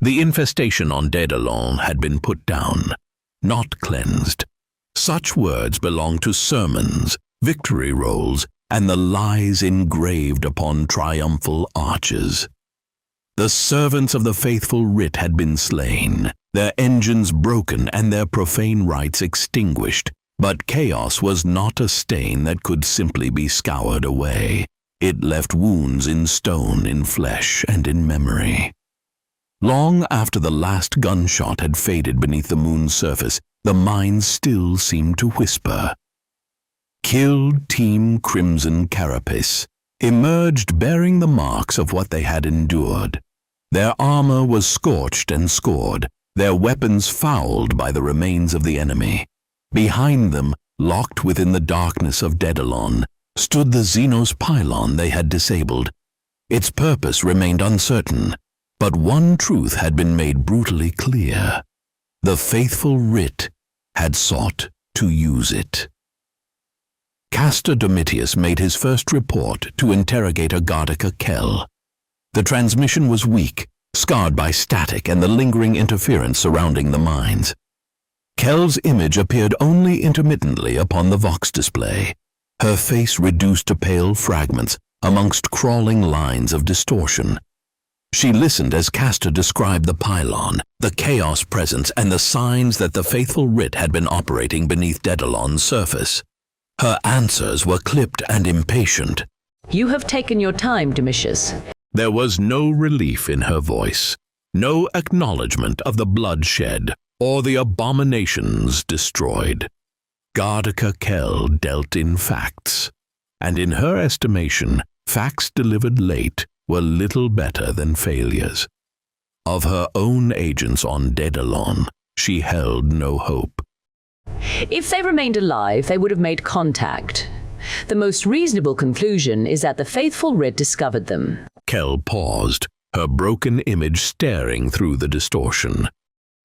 The infestation on Daedalon had been put down, not cleansed. Such words belong to sermons, victory rolls, and the lies engraved upon triumphal arches. The servants of the faithful writ had been slain, their engines broken and their profane rites extinguished, but chaos was not a stain that could simply be scoured away. It left wounds in stone, in flesh, and in memory. Long after the last gunshot had faded beneath the moon's surface, the mines still seemed to whisper. Killed Team Crimson Carapace emerged bearing the marks of what they had endured. Their armor was scorched and scored, their weapons fouled by the remains of the enemy. Behind them, locked within the darkness of Daedalon, stood the Xenos pylon they had disabled. Its purpose remained uncertain, but one truth had been made brutally clear. The faithful writ had sought to use it. Castor Domitius made his first report to interrogator Gardica Kell. The transmission was weak, scarred by static and the lingering interference surrounding the mines. Kell's image appeared only intermittently upon the Vox display, her face reduced to pale fragments amongst crawling lines of distortion. She listened as Castor described the pylon, the chaos presence, and the signs that the faithful writ had been operating beneath Daedalon's surface. Her answers were clipped and impatient. You have taken your time, Domitius. There was no relief in her voice, no acknowledgement of the bloodshed or the abominations destroyed. Gardica Kell dealt in facts, and in her estimation, facts delivered late were little better than failures. Of her own agents on Daedalon, she held no hope. If they remained alive, they would have made contact. The most reasonable conclusion is that the faithful writ discovered them. Kell paused, her broken image staring through the distortion.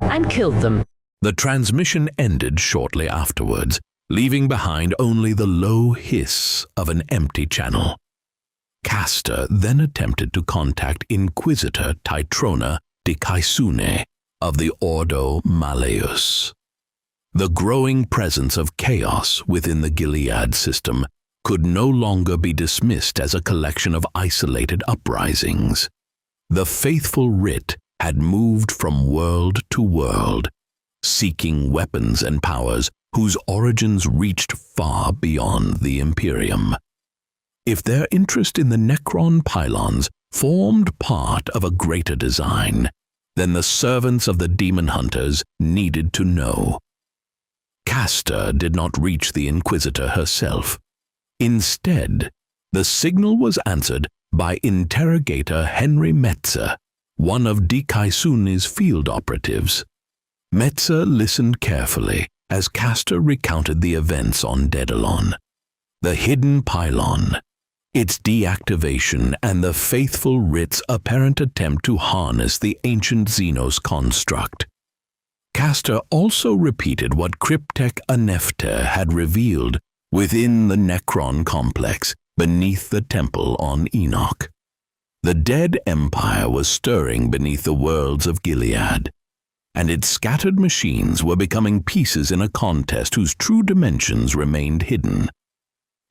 And killed them. The transmission ended shortly afterwards, leaving behind only the low hiss of an empty channel. Castor then attempted to contact Inquisitor Titrona de Caesune of the Ordo Malleus. The growing presence of chaos within the Gilead system could no longer be dismissed as a collection of isolated uprisings. The faithful writ had moved from world to world, seeking weapons and powers whose origins reached far beyond the Imperium. If their interest in the Necron pylons formed part of a greater design, then the servants of the demon hunters needed to know. Castor did not reach the Inquisitor herself. Instead, the signal was answered by interrogator Henry Metzer, one of de Caesune's field operatives. Metzer listened carefully as Castor recounted the events on Daedalon. The hidden pylon, its deactivation, and the faithful writ's apparent attempt to harness the ancient Xenos construct. Castor also repeated what Cryptek Anefter had revealed within the Necron complex beneath the temple on Enoch. The dead empire was stirring beneath the worlds of Gilead, and its scattered machines were becoming pieces in a contest whose true dimensions remained hidden.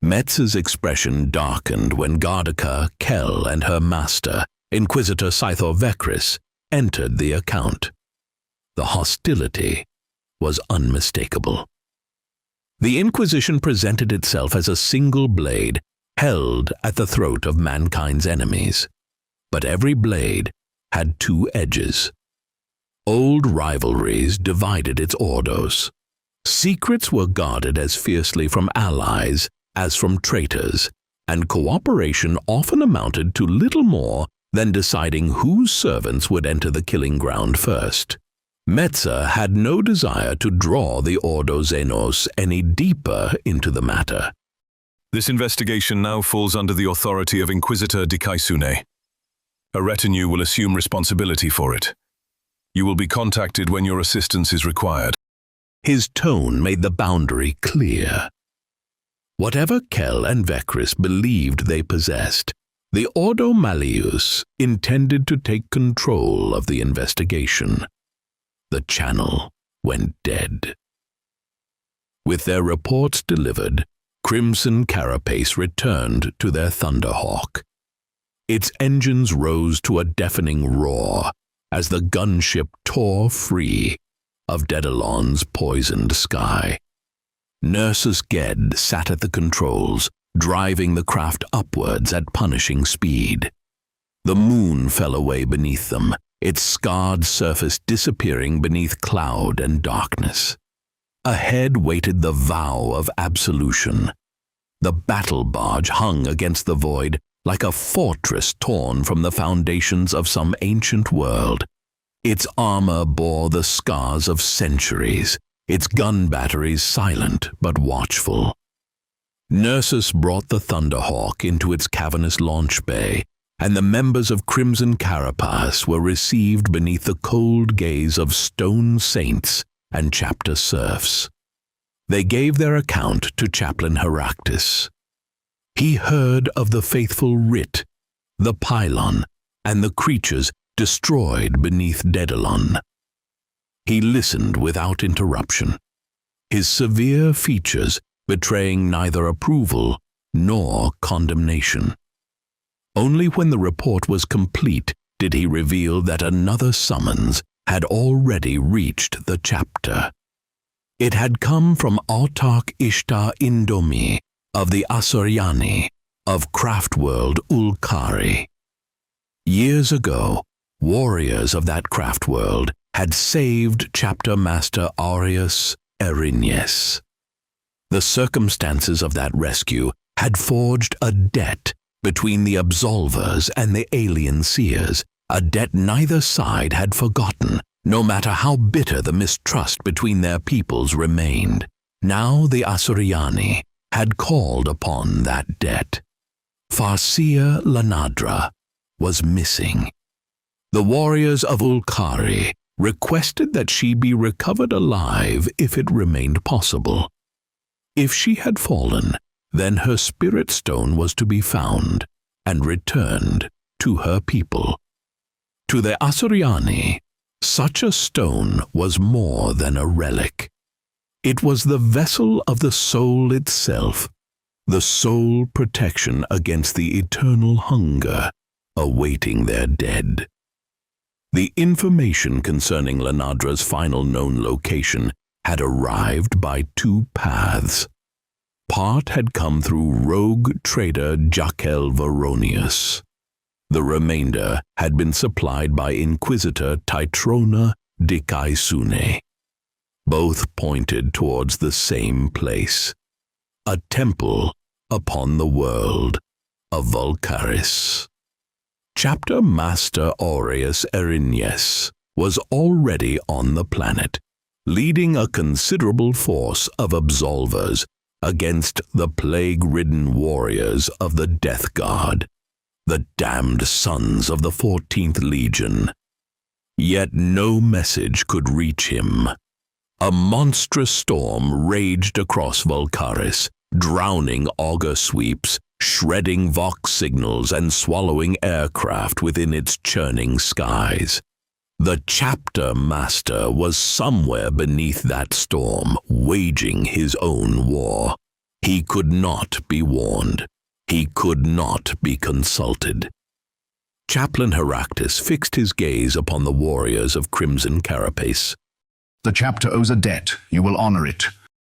Metz's expression darkened when Gardica Kell and her master, Inquisitor Scythor Vecris, entered the account. The hostility was unmistakable. The Inquisition presented itself as a single blade held at the throat of mankind's enemies, but every blade had two edges. Old rivalries divided its ordos. Secrets were guarded as fiercely from allies as from traitors, and cooperation often amounted to little more than deciding whose servants would enter the killing ground first. Metzer had no desire to draw the Ordo Xenos any deeper into the matter. This investigation now falls under the authority of Inquisitor de Caesune. A retinue will assume responsibility for it. You will be contacted when your assistance is required. His tone made the boundary clear. Whatever Kell and Vecris believed they possessed, The Ordo Malleus intended to take control of the investigation. The channel went dead. With their reports delivered, Crimson Carapace returned to their Thunderhawk. Its engines rose to a deafening roar as the gunship tore free of Daedalon's poisoned sky. Nursus Ged sat at the controls, driving the craft upwards at punishing speed. The moon fell away beneath them, its scarred surface disappearing beneath cloud and darkness. Ahead waited the vow of absolution. The battle barge hung against the void like a fortress torn from the foundations of some ancient world. Its armor bore the scars of centuries, its gun batteries silent but watchful. Nursus brought the Thunderhawk into its cavernous launch bay, and the members of Crimson Carapace were received beneath the cold gaze of stone saints and chapter serfs. They gave their account to Chaplain Heractus. He heard of the faithful writ, the pylon, and the creatures destroyed beneath Daedalon. He listened without interruption, his severe features betraying neither approval nor condemnation. Only when the report was complete did he reveal that another summons had already reached the chapter. It had come from Autarch Ishtar Indomi of the Asuryani of Craftworld Ulkari. Years ago, warriors of that craftworld had saved Chapter Master Aureus Erinyes. The circumstances of that rescue had forged a debt between the Absolvers and the alien seers, a debt neither side had forgotten, no matter how bitter the mistrust between their peoples remained. Now the Asuryani had called upon that debt. Farsia Lanadra was missing. The warriors of Ulkari requested that she be recovered alive if it remained possible. If she had fallen, then her spirit stone was to be found and returned to her people. To the Asuryani, such a stone was more than a relic. It was the vessel of the soul itself, the sole protection against the eternal hunger awaiting their dead. The information concerning Lanadra's final known location had arrived by two paths. Part had come through rogue trader Jaquel Veronius. The remainder had been supplied by Inquisitor Titrona Dikaisune. Both pointed towards the same place, a temple upon the world of Vulcaris. Chapter Master Aureus Erinyes was already on the planet, leading a considerable force of Absolvers against the plague-ridden warriors of the Death Guard, the damned sons of the 14th Legion. Yet no message could reach him. A monstrous storm raged across Vulcaris, drowning auger sweeps, shredding Vox signals and swallowing aircraft within its churning skies. The chapter master was somewhere beneath that storm, waging his own war. He could not be warned. He could not be consulted. Chaplain Heractus fixed his gaze upon the warriors of Crimson Carapace. The chapter owes a debt. You will honor it.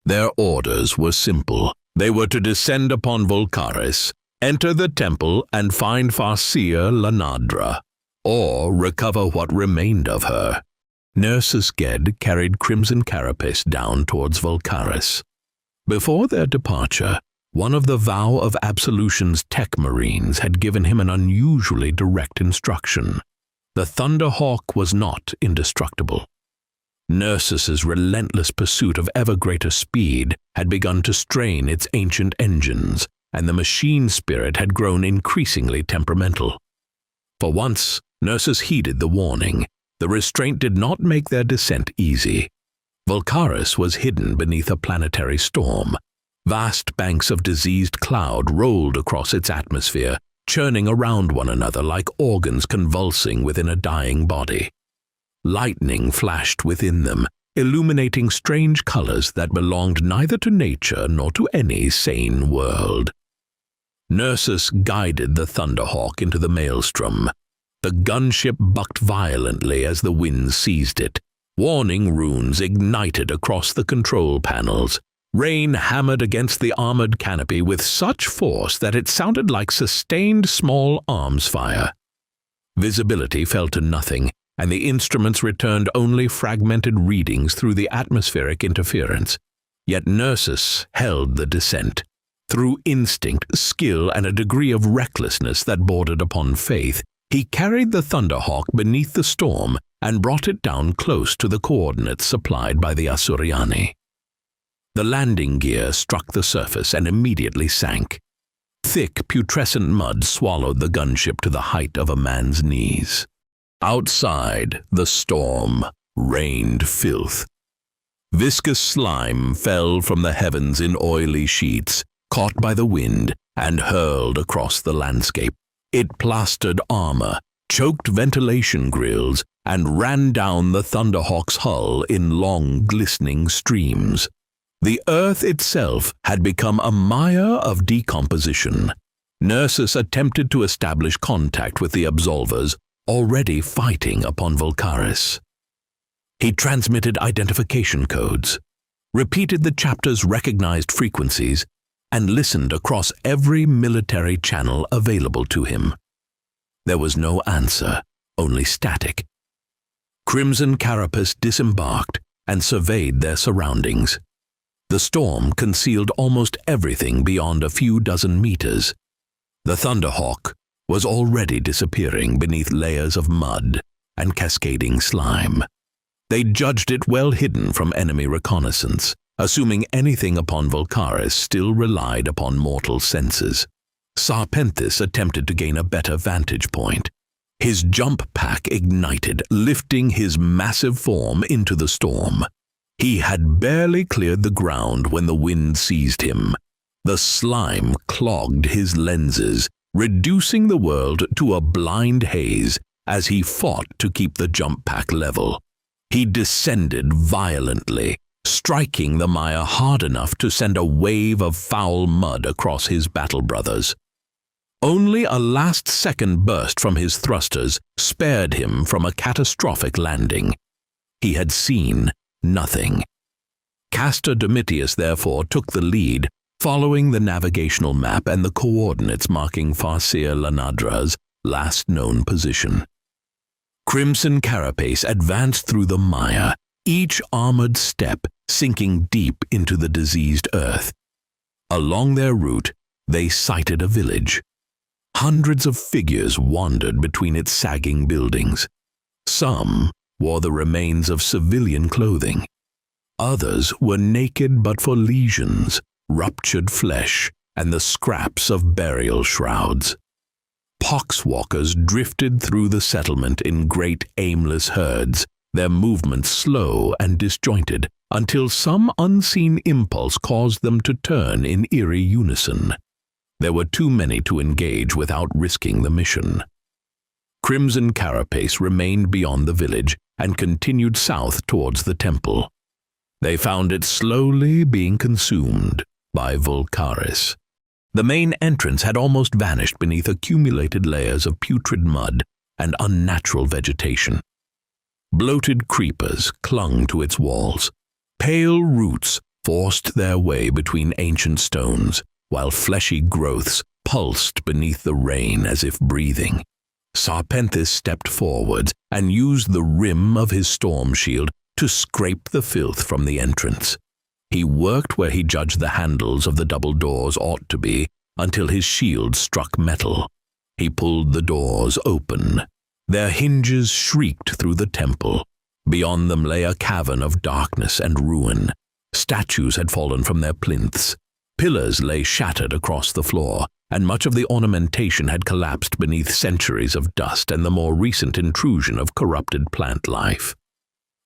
Their orders were simple. They were to descend upon Vulcaris, enter the temple and find Farsia Lanadra, or recover what remained of her. Nursus Ged carried Crimson Carapace down towards Vulcaris. Before their departure, one of the Vow of Absolution's tech marines had given him an unusually direct instruction. The Thunderhawk was not indestructible. Nursus's relentless pursuit of ever greater speed had begun to strain its ancient engines, and the machine spirit had grown increasingly temperamental. For once, Nursus heeded the warning. The restraint did not make their descent easy. Vulcaris was hidden beneath a planetary storm. Vast banks of diseased cloud rolled across its atmosphere, churning around one another like organs convulsing within a dying body. Lightning flashed within them, illuminating strange colors that belonged neither to nature nor to any sane world. Nersus guided the Thunderhawk into the maelstrom. The gunship bucked violently as the wind seized it. Warning runes ignited across the control panels. Rain hammered against the armored canopy with such force that it sounded like sustained small arms fire. Visibility fell to nothing, and the instruments returned only fragmented readings through the atmospheric interference. Yet Nersus held the descent. Through instinct, skill, and a degree of recklessness that bordered upon faith, he carried the Thunderhawk beneath the storm and brought it down close to the coordinates supplied by the Asuriani. The landing gear struck the surface and immediately sank. Thick, putrescent mud swallowed the gunship to the height of a man's knees. Outside, the storm rained filth. Viscous slime fell from the heavens in oily sheets, caught by the wind and hurled across the landscape. It plastered armor, choked ventilation grills, and ran down the Thunderhawk's hull in long, glistening streams. The earth itself had become a mire of decomposition. Nersus attempted to establish contact with the Absolvers, already fighting upon Volcaris. He transmitted identification codes, repeated the chapter's recognized frequencies, and listened across every military channel available to him. There was no answer, only static. Crimson Carapace disembarked and surveyed their surroundings. The storm concealed almost everything beyond a few dozen meters. The Thunderhawk was already disappearing beneath layers of mud and cascading slime. They judged it well hidden from enemy reconnaissance, assuming anything upon Volcaris still relied upon mortal senses. Sarpenthis attempted to gain a better vantage point. His jump pack ignited, lifting his massive form into the storm. He had barely cleared the ground when the wind seized him. The slime clogged his lenses, reducing the world to a blind haze as he fought to keep the jump pack level. He descended violently, striking the mire hard enough to send a wave of foul mud across his battle brothers. Only a last-second burst from his thrusters spared him from a catastrophic landing. He had seen nothing. Castor Domitius therefore took the lead, following the navigational map and the coordinates marking Farseer Lanadra's last known position. Crimson Carapace advanced through the mire, each armored step sinking deep into the diseased earth. Along their route, they sighted a village. Hundreds of figures wandered between its sagging buildings. Some wore the remains of civilian clothing. Others were naked but for lesions, ruptured flesh, and the scraps of burial shrouds. Poxwalkers drifted through the settlement in great aimless herds, their movements slow and disjointed, until some unseen impulse caused them to turn in eerie unison. There were too many to engage without risking the mission. Crimson Carapace remained beyond the village and continued south towards the temple. They found it slowly being consumed by Volcaris. The main entrance had almost vanished beneath accumulated layers of putrid mud and unnatural vegetation. Bloated creepers clung to its walls. Pale roots forced their way between ancient stones, while fleshy growths pulsed beneath the rain as if breathing. Sarpenthis stepped forward and used the rim of his storm shield to scrape the filth from the entrance. He worked where he judged the handles of the double doors ought to be until his shield struck metal. He pulled the doors open. Their hinges shrieked through the temple. Beyond them lay a cavern of darkness and ruin. Statues had fallen from their plinths. Pillars lay shattered across the floor, and much of the ornamentation had collapsed beneath centuries of dust and the more recent intrusion of corrupted plant life.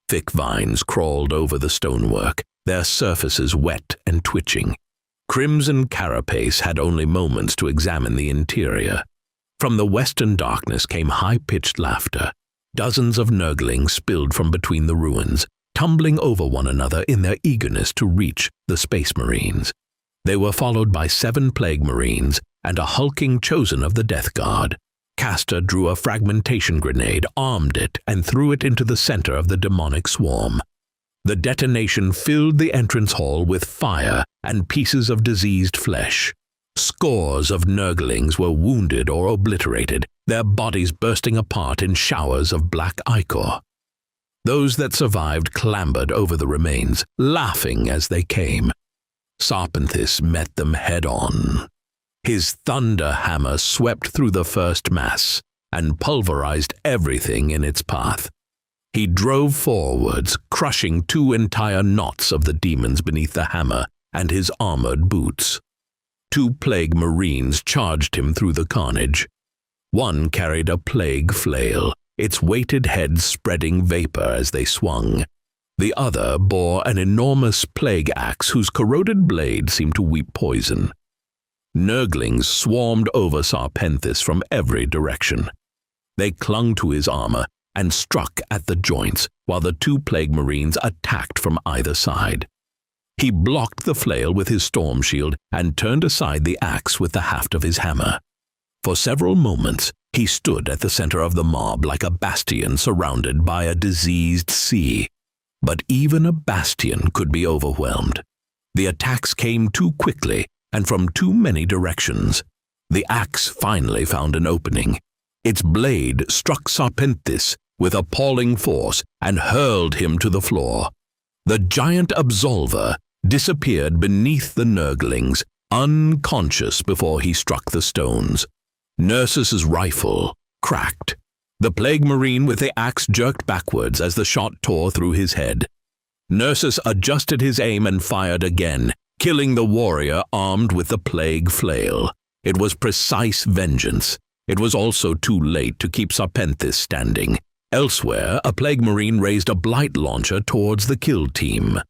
Thick vines crawled over the stonework, their surfaces wet and twitching. Crimson Carapace had only moments to examine the interior. From the western darkness came high-pitched laughter. Dozens of nurglings spilled from between the ruins, tumbling over one another in their eagerness to reach the Space Marines. They were followed by 7 Plague Marines and a hulking chosen of the Death Guard. Castor drew a fragmentation grenade, armed it, and threw it into the center of the demonic swarm. The detonation filled the entrance hall with fire and pieces of diseased flesh. Scores of nurglings were wounded or obliterated, their bodies bursting apart in showers of black ichor. Those that survived clambered over the remains, laughing as they came. Sarpenthis met them head-on. His thunder hammer swept through the first mass and pulverized everything in its path. He drove forwards, crushing 2 entire knots of the demons beneath the hammer and his armored boots. 2 Plague Marines charged him through the carnage. One carried a plague flail, its weighted head spreading vapor as they swung. The other bore an enormous plague axe whose corroded blade seemed to weep poison. Nurglings swarmed over Sarpenthis from every direction. They clung to his armor and struck at the joints, while the 2 Plague Marines attacked from either side. He blocked the flail with his storm shield and turned aside the axe with the haft of his hammer. For several moments, he stood at the center of the mob like a bastion surrounded by a diseased sea. But even a bastion could be overwhelmed. The attacks came too quickly and from too many directions. The axe finally found an opening. Its blade struck Sarpenthis with appalling force and hurled him to the floor. The giant Absolver disappeared beneath the nurglings, unconscious before he struck the stones. Nersus's rifle cracked. The Plague Marine with the axe jerked backwards as the shot tore through his head. Nersus adjusted his aim and fired again, killing the warrior armed with the plague flail. It was precise vengeance. It was also too late to keep Sarpenthis standing. Elsewhere, a Plague Marine raised a blight launcher towards the kill team.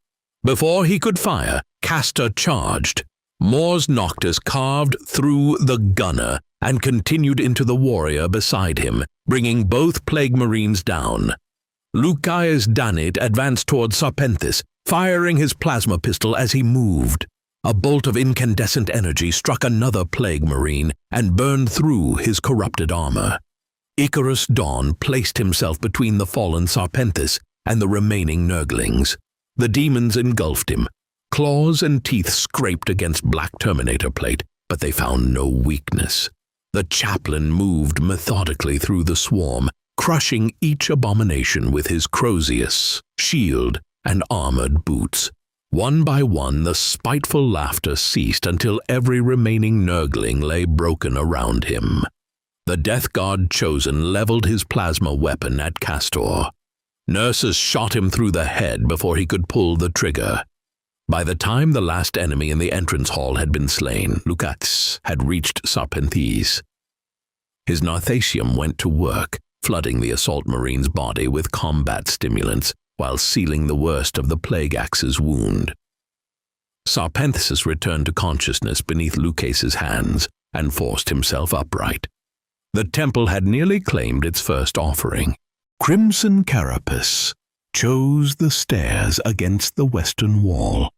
Before he could fire, Castor charged. Mors Noctis carved through the gunner and continued into the warrior beside him, bringing both Plague Marines down. Lucaius Danit advanced towards Sarpenthis, firing his plasma pistol as he moved. A bolt of incandescent energy struck another Plague Marine and burned through his corrupted armor. Icarus Dawn placed himself between the fallen Sarpenthis and the remaining nurglings. The demons engulfed him. Claws and teeth scraped against black Terminator plate, but they found no weakness. The chaplain moved methodically through the swarm, crushing each abomination with his Crozius, shield, and armored boots. One by one, the spiteful laughter ceased until every remaining nurgling lay broken around him. The Death Guard chosen leveled his plasma weapon at Castor. Nersus shot him through the head before he could pull the trigger. By the time the last enemy in the entrance hall had been slain, Lucats had reached Sarpenthis. His Narthasium went to work, flooding the assault marine's body with combat stimulants while sealing the worst of the plague axe's wound. Sarpenthis returned to consciousness beneath Lucas's hands and forced himself upright. The temple had nearly claimed its first offering. Crimson Carapace chose the stairs against the western wall.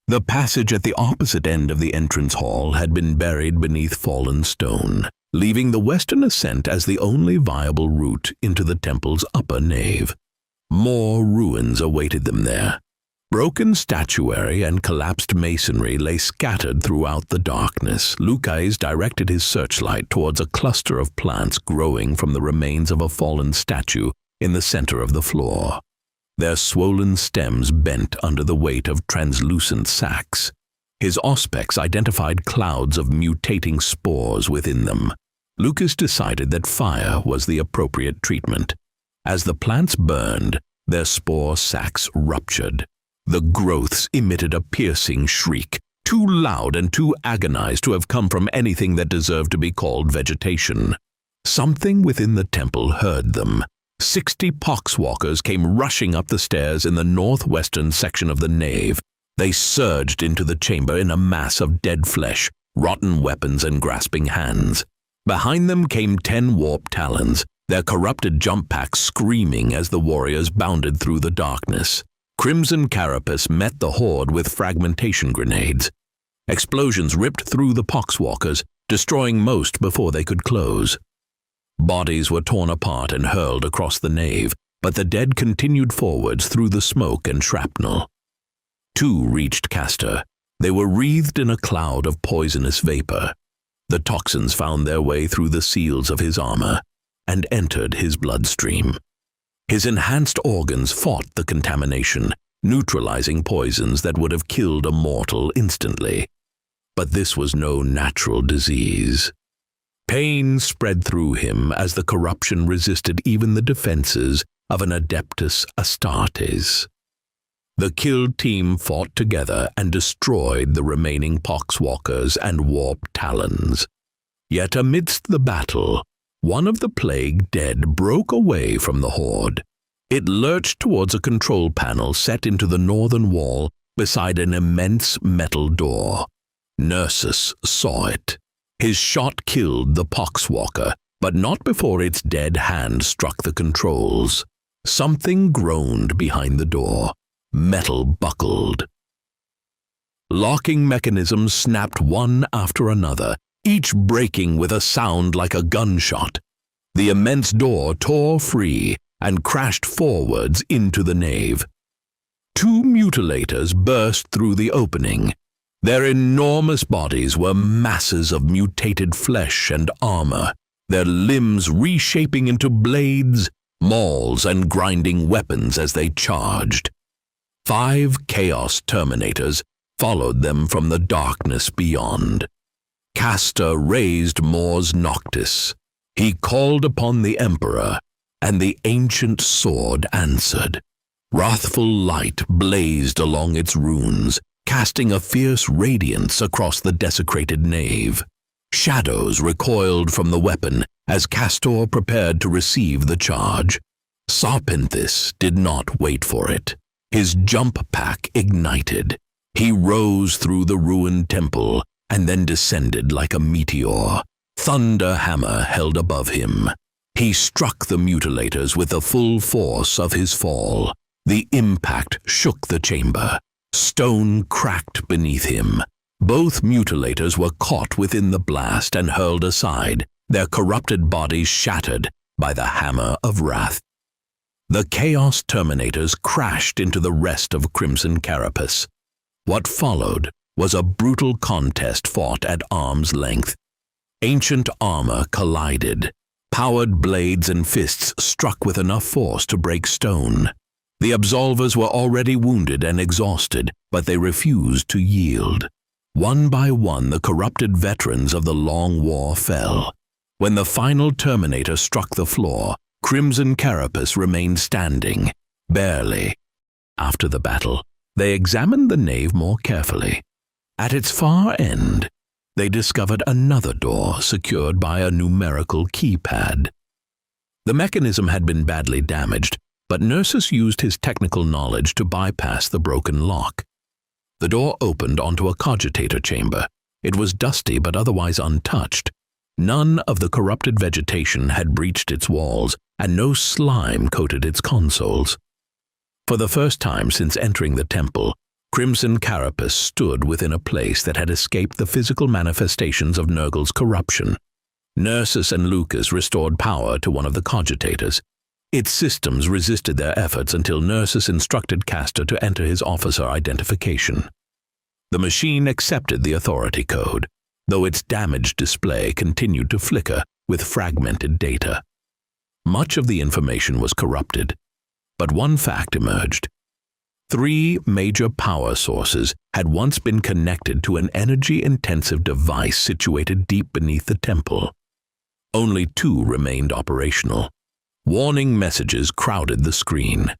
The passage at the opposite end of the entrance hall had been buried beneath fallen stone, leaving the western ascent as the only viable route into the temple's upper nave. More ruins awaited them there. Broken statuary and collapsed masonry lay scattered throughout the darkness. Lucais directed his searchlight towards a cluster of plants growing from the remains of a fallen statue in the center of the floor. Their swollen stems bent under the weight of translucent sacs. His auspex identified clouds of mutating spores within them. Lucas decided that fire was the appropriate treatment. As the plants burned, their spore sacs ruptured. The growths emitted a piercing shriek, too loud and too agonized to have come from anything that deserved to be called vegetation. Something within the temple heard them. 60 poxwalkers came rushing up the stairs in the northwestern section of the nave. They surged into the chamber in a mass of dead flesh, rotten weapons, and grasping hands. Behind them came 10 warp talons, their corrupted jump packs screaming as the warriors bounded through the darkness. Crimson Carapace met the horde with fragmentation grenades. Explosions ripped through the poxwalkers, destroying most before they could close. Bodies were torn apart and hurled across the nave, but the dead continued forwards through the smoke and shrapnel. 2 reached Castor. They were wreathed in a cloud of poisonous vapor. The toxins found their way through the seals of his armor and entered his bloodstream. His enhanced organs fought the contamination, neutralizing poisons that would have killed a mortal instantly. But this was no natural disease. Pain spread through him as the corruption resisted even the defenses of an Adeptus Astartes. The killed team fought together and destroyed the remaining poxwalkers and warp talons. Yet amidst the battle, one of the plague dead broke away from the horde. It lurched towards a control panel set into the northern wall beside an immense metal door. Nersus saw it. His shot killed the poxwalker, but not before its dead hand struck the controls. Something groaned behind the door. Metal buckled. Locking mechanisms snapped one after another, each breaking with a sound like a gunshot. The immense door tore free and crashed forwards into the nave. 2 mutilators burst through the opening. Their enormous bodies were masses of mutated flesh and armor, their limbs reshaping into blades, mauls, and grinding weapons as they charged. 5 Chaos Terminators followed them from the darkness beyond. Castor raised Mors Noctis. He called upon the Emperor, and the ancient sword answered. Wrathful light blazed along its runes, casting a fierce radiance across the desecrated nave. Shadows recoiled from the weapon as Castor prepared to receive the charge. Sarpenthis did not wait for it. His jump pack ignited. He rose through the ruined temple and then descended like a meteor. Thunder hammer held above him. He struck the mutilators with the full force of his fall. The impact shook the chamber. Stone cracked beneath him. Both mutilators were caught within the blast and hurled aside, their corrupted bodies shattered by the hammer of wrath. The Chaos Terminators crashed into the rest of Crimson Carapace. What followed was a brutal contest fought at arm's length. Ancient armor collided. Powered blades and fists struck with enough force to break stone. The Absolvers were already wounded and exhausted, but they refused to yield. One by one, the corrupted veterans of the long war fell. When the final Terminator struck the floor, Crimson Carapace remained standing, barely. After the battle, they examined the nave more carefully. At its far end, they discovered another door secured by a numerical keypad. The mechanism had been badly damaged, but Nersus used his technical knowledge to bypass the broken lock. The door opened onto a cogitator chamber. It was dusty but otherwise untouched. None of the corrupted vegetation had breached its walls, and no slime coated its consoles. For the first time since entering the temple, Crimson Carapace stood within a place that had escaped the physical manifestations of Nurgle's corruption. Nersus and Lucas restored power to one of the cogitators. Its systems resisted their efforts until Nersus instructed Castor to enter his officer identification. The machine accepted the authority code, though its damaged display continued to flicker with fragmented data. Much of the information was corrupted, but one fact emerged. 3 major power sources had once been connected to an energy-intensive device situated deep beneath the temple. Only 2 remained operational. Warning messages crowded the screen.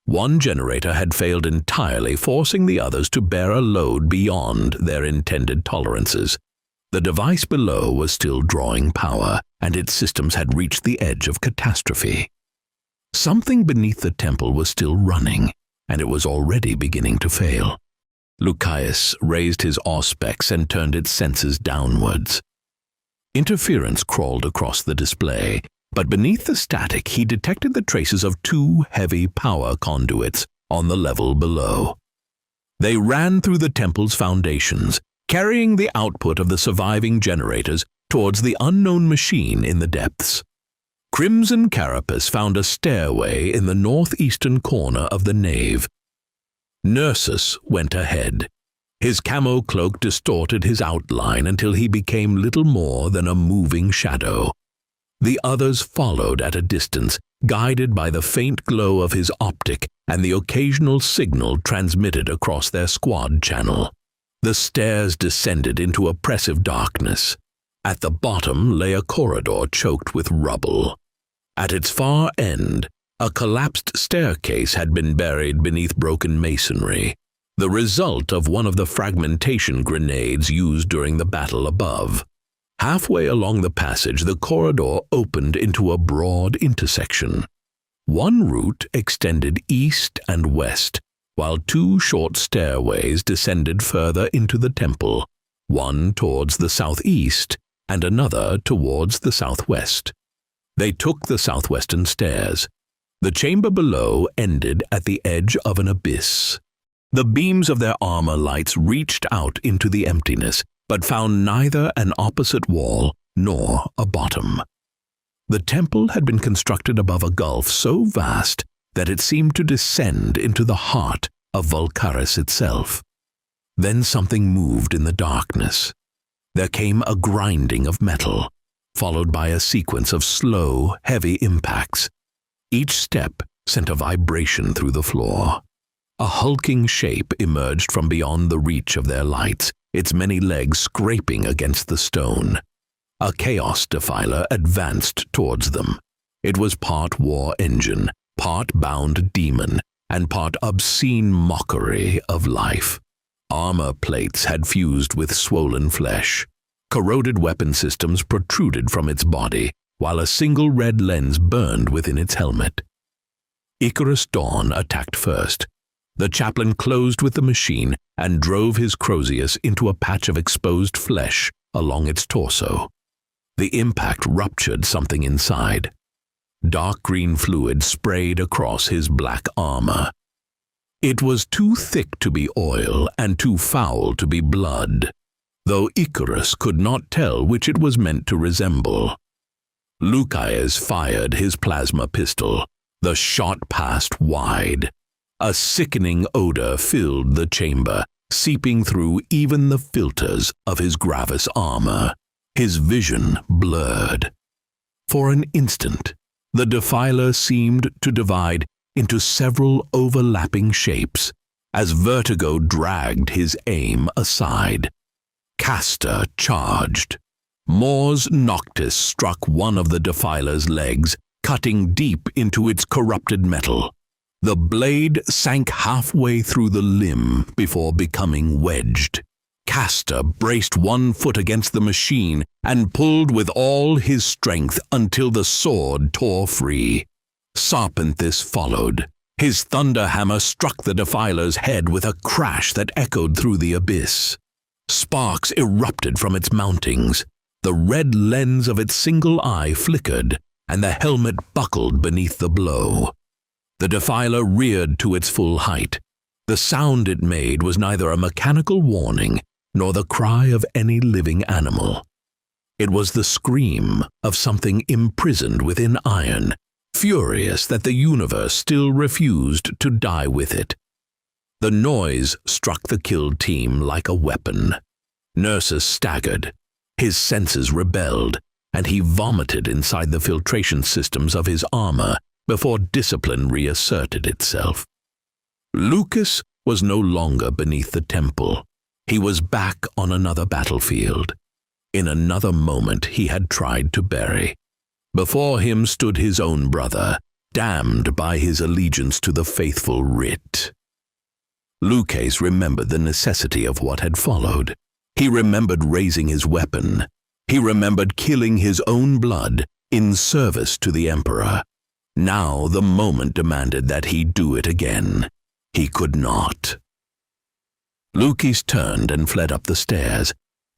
One generator had failed entirely, forcing the others to bear a load beyond their intended tolerances. The device below was still drawing power, and its systems had reached the edge of catastrophe. Something beneath the temple was still running, and it was already beginning to fail. Lucius raised his auspex and turned its senses downwards. Interference crawled across the display, but beneath the static he detected the traces of two heavy power conduits on the level below. They ran through the temple's foundations, carrying the output of the surviving generators towards the unknown machine in the depths. Crimson Carapace found a stairway in the northeastern corner of the nave. Nersus went ahead. His camo cloak distorted his outline until he became little more than a moving shadow. The others followed at a distance, guided by the faint glow of his optic and the occasional signal transmitted across their squad channel. The stairs descended into oppressive darkness. At the bottom lay a corridor choked with rubble. At its far end, a collapsed staircase had been buried beneath broken masonry, the result of one of the fragmentation grenades used during the battle above. Halfway along the passage, the corridor opened into a broad intersection. One route extended east and west, while two short stairways descended further into the temple, one towards the southeast and another towards the southwest. They took the southwestern stairs. The chamber below ended at the edge of an abyss. The beams of their armor lights reached out into the emptiness, but found neither an opposite wall nor a bottom. The temple had been constructed above a gulf so vast that it seemed to descend into the heart of Vulcaris itself. Then something moved in the darkness. There came a grinding of metal, followed by a sequence of slow, heavy impacts. Each step sent a vibration through the floor. A hulking shape emerged from beyond the reach of their lights, its many legs scraping against the stone. A chaos defiler advanced towards them. It was part war engine, part bound demon, and part obscene mockery of life. Armor plates had fused with swollen flesh. Corroded weapon systems protruded from its body, while a single red lens burned within its helmet. Icarus Dawn attacked first. The chaplain closed with the machine and drove his Crozius into a patch of exposed flesh along its torso. The impact ruptured something inside. Dark green fluid sprayed across his black armor. It was too thick to be oil and too foul to be blood, though Icarus could not tell which it was meant to resemble. Lucaeus fired his plasma pistol. The shot passed wide. A sickening odor filled the chamber, seeping through even the filters of his Gravis armor. His vision blurred. For an instant, the defiler seemed to divide into several overlapping shapes, as vertigo dragged his aim aside. Castor charged. Mors Noctis struck one of the defiler's legs, cutting deep into its corrupted metal. The blade sank halfway through the limb before becoming wedged. Castor braced one foot against the machine and pulled with all his strength until the sword tore free. Sarpenthus followed. His thunder hammer struck the defiler's head with a crash that echoed through the abyss. Sparks erupted from its mountings. The red lens of its single eye flickered, and the helmet buckled beneath the blow. The defiler reared to its full height. The sound it made was neither a mechanical warning nor the cry of any living animal. It was the scream of something imprisoned within iron, furious that the universe still refused to die with it. The noise struck the killed team like a weapon. Nersus staggered. His senses rebelled, and he vomited inside the filtration systems of his armor before discipline reasserted itself. Lucas was no longer beneath the temple. He was back on another battlefield. In another moment he had tried to bury. Before him stood his own brother, damned by his allegiance to the faithful writ. Lucaeus remembered the necessity of what had followed. He remembered raising his weapon. He remembered killing his own blood in service to the Emperor. Now the moment demanded that he do it again. He could not. Lucaeus turned and fled up the stairs.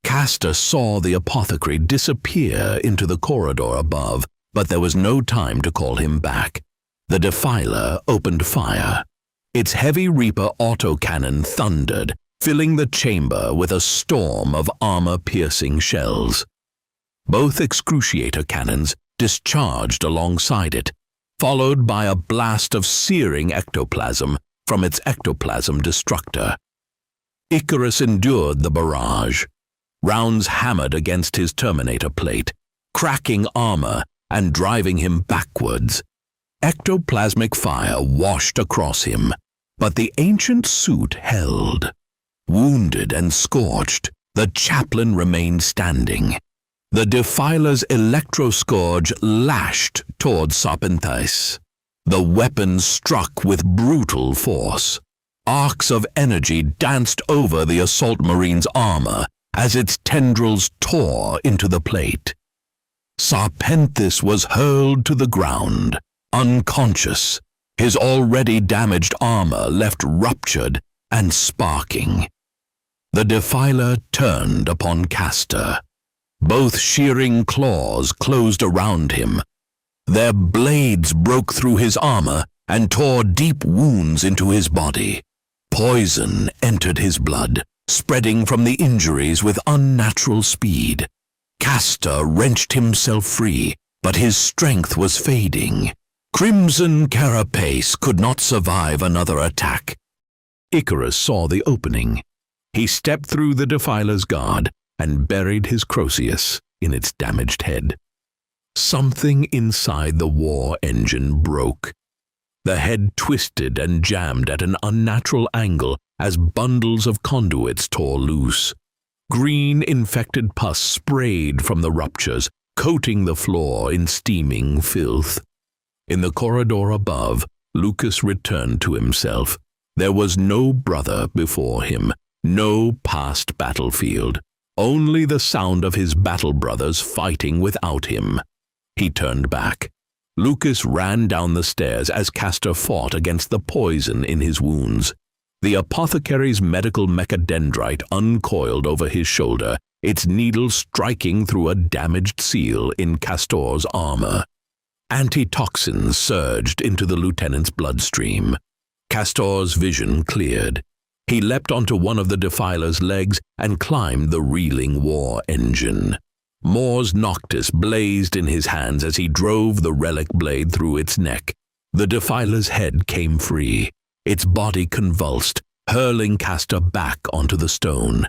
Castor saw the apothecary disappear into the corridor above, but there was no time to call him back. The Defiler opened fire. Its heavy Reaper autocannon thundered, filling the chamber with a storm of armor-piercing shells. Both excruciator cannons discharged alongside it, followed by a blast of searing ectoplasm from its ectoplasm destructor. Icarus endured the barrage. Rounds hammered against his Terminator plate, cracking armor and driving him backwards. Ectoplasmic fire washed across him, but the ancient suit held. Wounded and scorched, the chaplain remained standing. The Defiler's electroscourge lashed toward Serpenthis. The weapon struck with brutal force. Arcs of energy danced over the Assault Marine's armor as its tendrils tore into the plate. Serpenthis was hurled to the ground, unconscious, his already damaged armor left ruptured and sparking. The Defiler turned upon Castor. Both shearing claws closed around him. Their blades broke through his armor and tore deep wounds into his body. Poison entered his blood, spreading from the injuries with unnatural speed. Castor wrenched himself free, but his strength was fading. Crimson Carapace could not survive another attack. Icarus saw the opening. He stepped through the Defiler's guard and buried his Croceus in its damaged head. Something inside the war engine broke. The head twisted and jammed at an unnatural angle as bundles of conduits tore loose. Green infected pus sprayed from the ruptures, coating the floor in steaming filth. In the corridor above, Lucas returned to himself. There was no brother before him, no past battlefield, only the sound of his battle brothers fighting without him. He turned back. Lucas ran down the stairs as Castor fought against the poison in his wounds. The apothecary's medical mechadendrite uncoiled over his shoulder, its needle striking through a damaged seal in Castor's armor. Antitoxins surged into the lieutenant's bloodstream. Castor's vision cleared. He leapt onto one of the Defiler's legs and climbed the reeling war engine. Mors Noctis blazed in his hands as he drove the relic blade through its neck. The Defiler's head came free. Its body convulsed, hurling Castor back onto the stone.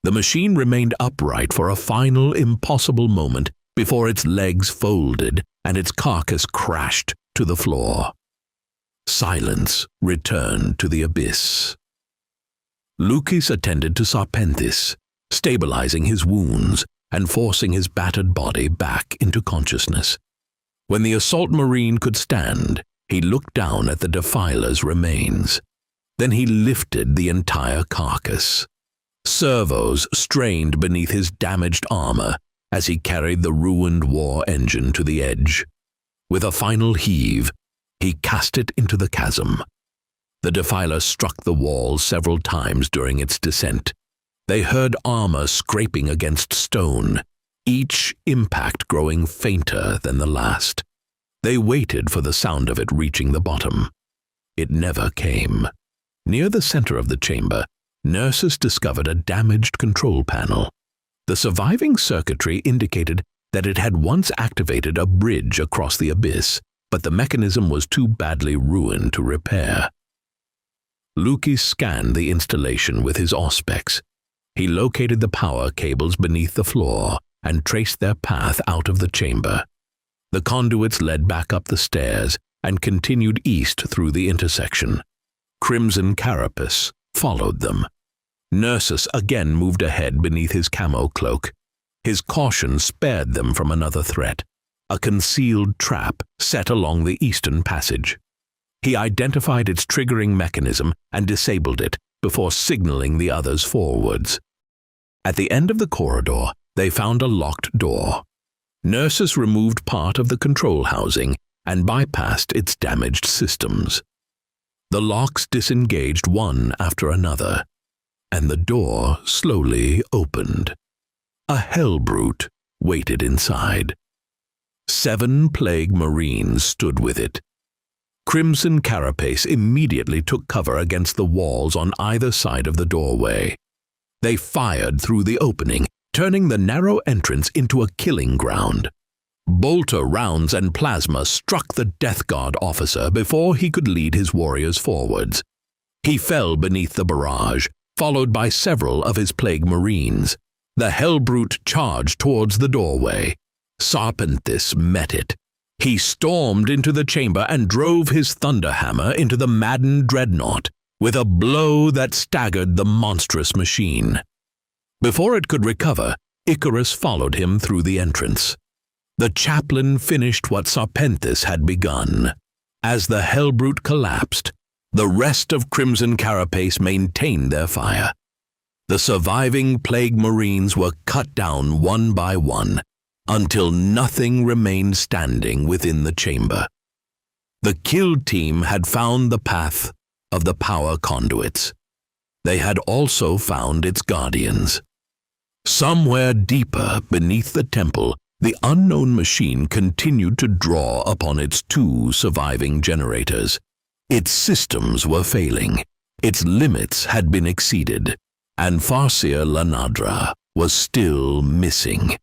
The machine remained upright for a final impossible moment before its legs folded and its carcass crashed to the floor. Silence returned to the abyss. Lucas attended to Serpenthis, stabilizing his wounds and forcing his battered body back into consciousness. When the Assault Marine could stand, he looked down at the Defiler's remains. Then he lifted the entire carcass. Servos strained beneath his damaged armor as he carried the ruined war engine to the edge. With a final heave, he cast it into the chasm. The Defiler struck the wall several times during its descent. They heard armor scraping against stone, each impact growing fainter than the last. They waited for the sound of it reaching the bottom. It never came. Near the center of the chamber, nurses discovered a damaged control panel. The surviving circuitry indicated that it had once activated a bridge across the abyss, but the mechanism was too badly ruined to repair. Lucas scanned the installation with his auspex. He located the power cables beneath the floor and traced their path out of the chamber. The conduits led back up the stairs and continued east through the intersection. Crimson Carapace followed them. Nursus again moved ahead beneath his camo cloak. His caution spared them from another threat, a concealed trap set along the eastern passage. He identified its triggering mechanism and disabled it before signaling the others forwards. At the end of the corridor, they found a locked door. Nurses removed part of the control housing and bypassed its damaged systems. The locks disengaged one after another, and the door slowly opened. a hell brute waited inside. 7 plague marines stood with it. Crimson Carapace immediately took cover against the walls on either side of the doorway. They fired through the opening, turning the narrow entrance into a killing ground. Bolter rounds and plasma struck the Death Guard officer before he could lead his warriors forwards. He fell beneath the barrage, followed by several of his plague marines. The Hellbrute charged towards the doorway. Sarpenthis met it. He stormed into the chamber and drove his thunderhammer into the maddened dreadnought with a blow that staggered the monstrous machine. Before it could recover, Icarus followed him through the entrance. The chaplain finished what Sarpenthis had begun. As the Hellbrute collapsed, the rest of Crimson Carapace maintained their fire. The surviving plague marines were cut down one by one, until nothing remained standing within the chamber. The kill team had found the path of the power conduits. They had also found its guardians. Somewhere deeper beneath the temple, the unknown machine continued to draw upon its 2 surviving generators. Its systems were failing, its limits had been exceeded, and Farseer Lanadra was still missing.